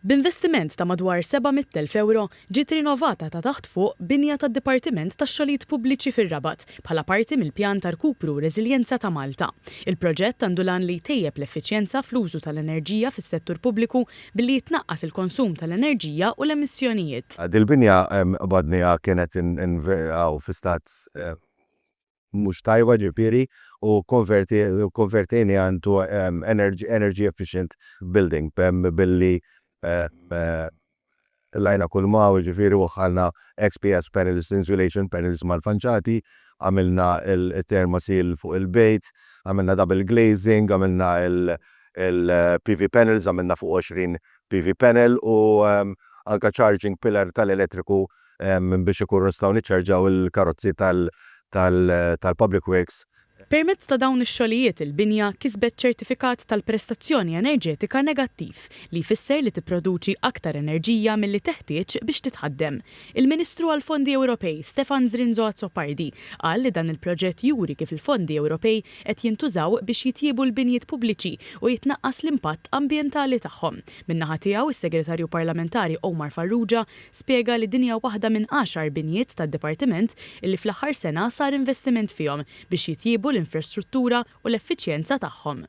B'investiment ta' madwar 700,000 euro ġiet rinnovata ta' taħt fuq binja tad-Dipartiment tax-Xogħlijiet Pubbliċi fir-Rabat bħala parti mill-Pjan ta' Rkupru u Reżiljenza ta' Malta. Il-proġett għandu lan li jtejjeb l-effiċjenza fl-użu tal-enerġija fis-settur pubbliku billi jitnaqqas il-konsum tal-enerġija u l-emissjonijiet. Dil-binja badnija kienet fi stat mhux tajba ġifieri u konvertini għandu energy efficient building billi lajna kull maw ġifieri waħħalna XPS panels, insulation panels mal-fanċati, għamilna il-thermosil fuq il-bejt, għamilna double glazing, għamilna il-PV panels, għamilna fuq 20 PV panel u anka charging pillar tal-elettriku biex ikun nistgħu niċċarġaw il-karozzi tal-Public Works. Permezz ta' dawn ix-xogħlijiet il-binja kisbet ċertifikat tal-prestazzjoni enerġetika negattiv li jfisser li tipproduċi aktar enerġija milli teħtieġ biex titħaddem. Il-Ministru għall-Fondi Ewropej Stefan Zrinzo Azzopardi qal li dan il-proġett juri kif il-fondi Ewropej qed jintużaw biex jitjiebu l-binjiet pubbliċi u jitnaqqas l-impatt ambjentali tagħhom. Min-naħa tiegħu is-Segretarju Parlamentari Omar Farrugia spjega li dinja waħda minn 10 binjiet tad-Dipartiment illi fl-aħħar sena sar investiment fihom biex jitjiebu l-infrastruttura u l-effiċjenza tagħhom.